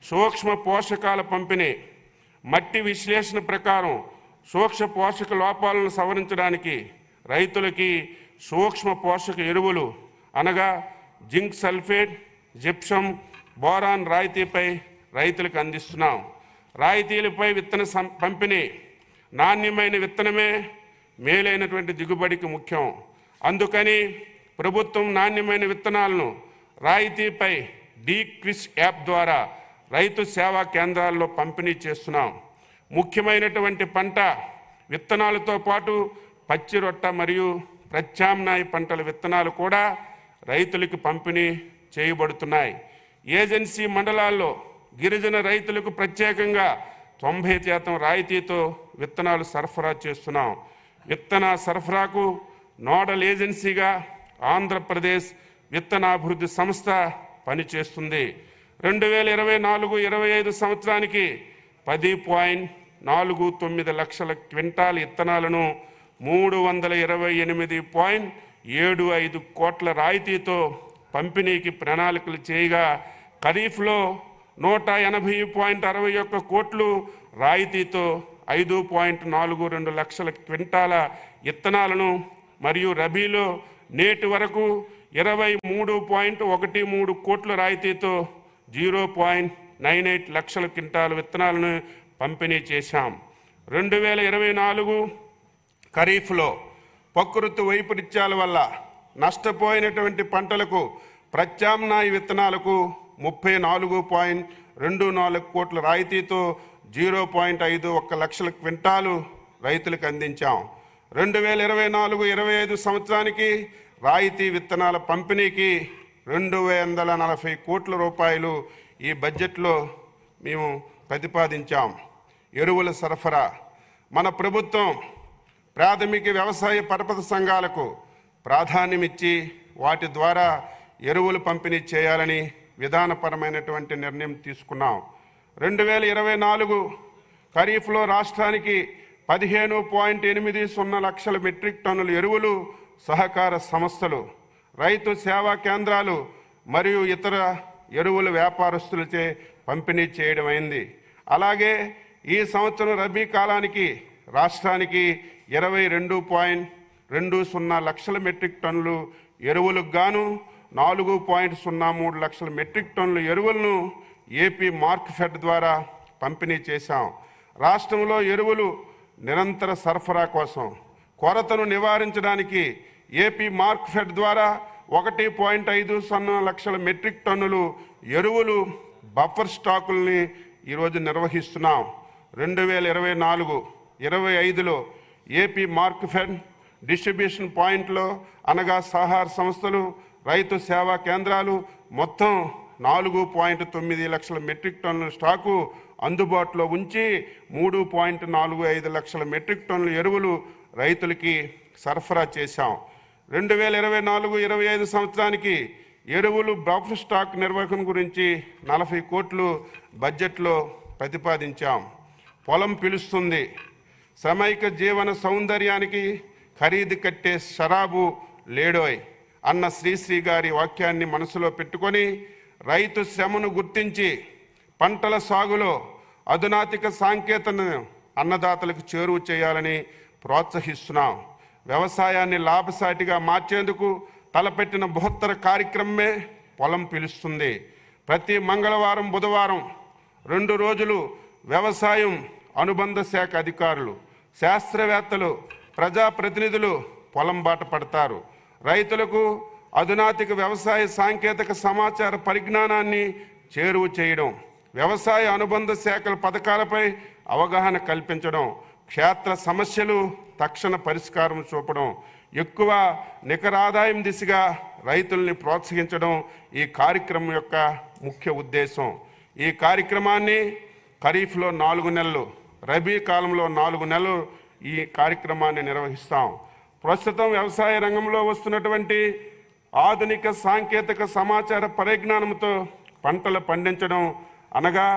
సూక్ష్మ పోషకాల పంపిణీ. మట్టి విశ్లేషణ ప్రకారం సూక్ష్మ పోషక లోపాలను సవరించడానికి రైతులకి సూక్ష్మ పోషక ఎరువులు అనగా జింక్ సల్ఫేట్, జిప్సమ్, బోరాన్ రాయితీపై రైతులకు అందిస్తున్నాం. రాయితీలపై విత్తన పంపిణీ. నాణ్యమైన విత్తనమే మేలైనటువంటి దిగుబడికి ముఖ్యం. అందుకని ప్రభుత్వం నాణ్యమైన విత్తనాలను రాయితీపై క్రిస్ యాప్ ద్వారా రైతు సేవా కేంద్రాల్లో పంపిణీ చేస్తున్నాం. ముఖ్యమైనటువంటి పంట విత్తనాలతో పాటు పచ్చి రొట్ట మరియు ప్రత్యామ్నాయ పంటల విత్తనాలు కూడా రైతులకు పంపిణీ చేయబడుతున్నాయి. ఏజెన్సీ మండలాల్లో గిరిజన రైతులకు ప్రత్యేకంగా 90% రాయితీతో విత్తనాలు సరఫరా చేస్తున్నాం. విత్తన సరఫరాకు నోడల్ ఏజెన్సీగా ఆంధ్రప్రదేశ్ విత్తనాభివృద్ధి సంస్థ పనిచేస్తుంది. 2024-25 సంవత్సరానికి 10.49 లక్షల క్వింటాల్ విత్తనాలను 328.75 కోట్ల రాయితీతో పంపిణీకి ప్రణాళికలు చేయగా ఖరీఫ్లో 180.61 కోట్లు రాయితీతో 5.42 లక్షల క్వింటాల విత్తనాలను మరియు రబీలో నేటి వరకు 23.13 కోట్ల రాయితీతో 0.98 లక్షల క్వింటాల విత్తనాలను పంపిణీ చేశాం. 2024 ఖరీఫ్లో ప్రకృతి వైపరీత్యాల వల్ల నష్టపోయినటువంటి పంటలకు ప్రత్యామ్నాయ విత్తనాలకు 34.24 కోట్ల రాయితీతో 0.51 లక్షల క్వింటాలు రైతులకు అందించాం. 2024-25 సంవత్సరానికి రాయితీ విత్తనాల పంపిణీకి 240 కోట్ల రూపాయలు ఈ బడ్జెట్లో మేము ప్రతిపాదించాం. ఎరువుల సరఫరా. మన ప్రభుత్వం ప్రాథమిక వ్యవసాయ పరపతి సంఘాలకు ప్రాధాన్యమిచ్చి వాటి ద్వారా ఎరువులు పంపిణీ చేయాలని విధానపరమైనటువంటి నిర్ణయం తీసుకున్నాం. 2024 ఖరీఫ్లో రాష్ట్రానికి 15.80 లక్షల మెట్రిక్ టన్నుల ఎరువులు సహకార సంస్థలు, రైతు సేవా కేంద్రాలు మరియు ఇతర ఎరువుల వ్యాపారస్తులచే పంపిణీ చేయడం అయింది. అలాగే ఈ సంవత్సరం రబీ కాలానికి రాష్ట్రానికి 22.20 లక్షల మెట్రిక్ టన్నులు ఎరువులకు గాను 4.03 లక్షల మెట్రిక్ టన్నుల ఎరువులను ఏపీ మార్క్ఫెడ్ ద్వారా పంపిణీ చేశాం. రాష్ట్రంలో ఎరువులు నిరంతర సరఫరా కోసం కొరతను నివారించడానికి ఏపీ మార్క్ఫెడ్ ద్వారా 1.50 లక్షల మెట్రిక్ టన్నులు ఎరువులు బఫర్ స్టాకుల్ని ఈరోజు నిర్వహిస్తున్నాం. 2024-25లో ఏపీ మార్క్ఫెడ్ డిస్ట్రిబ్యూషన్ పాయింట్లో అనగా సహకార సంస్థలు, రైతు సేవా కేంద్రాలు మొత్తం 4.9 లక్షల మెట్రిక్ టన్నుల స్టాకు అందుబాటులో ఉంచి 3.45 లక్షల మెట్రిక్ టన్నుల ఎరువులు రైతులకి సరఫరా చేశాం. 2024-25 సంవత్సరానికి ఎరువులు బఫర్ స్టాక్ నిర్వహణ గురించి 40 కోట్లు బడ్జెట్లో ప్రతిపాదించాం. పొలం పిలుస్తుంది, సమైక జీవన సౌందర్యానికి ఖరీదు కట్టే షరాబు లేడోయ్ అన్న శ్రీశ్రీ గారి వాక్యాన్ని మనసులో పెట్టుకొని రైతు శ్రమను గుర్తించి పంటల సాగులో అధునాతిక సాంకేతికతను అన్నదాతలకు చేరువ చేయాలని ప్రోత్సహిస్తున్నాం. వ్యవసాయాన్ని లాభసాటిగా మార్చేందుకు తలపెట్టిన బృహత్తర కార్యక్రమమే పొలం పిలుస్తుంది. ప్రతి మంగళవారం, బుధవారం 2 రోజులు వ్యవసాయం అనుబంధ శాఖ అధికారులు, శాస్త్రవేత్తలు, ప్రజాప్రతినిధులు పొలం బాట పడతారు. రైతులకు అధునాతిక వ్యవసాయ సాంకేతిక సమాచార పరిజ్ఞానాన్ని చేరువ చేయడం, వ్యవసాయ అనుబంధ శాఖల పథకాలపై అవగాహన కల్పించడం, క్షేత్ర సమస్యలు తక్షణ పరిష్కారం చూపడం, ఎక్కువ నికర ఆదాయం దిశగా రైతుల్ని ప్రోత్సహించడం ఈ కార్యక్రమం యొక్క ముఖ్య ఉద్దేశం. ఈ కార్యక్రమాన్ని ఖరీఫ్లో 4 నెలలు, రబీ కాలంలో 4 నెలలు ఈ కార్యక్రమాన్ని నిర్వహిస్తాం. ప్రస్తుతం వ్యవసాయ రంగంలో వస్తున్నటువంటి ఆధునిక సాంకేతిక సమాచార పరిజ్ఞానంతో పంటలు పండించడం అనగా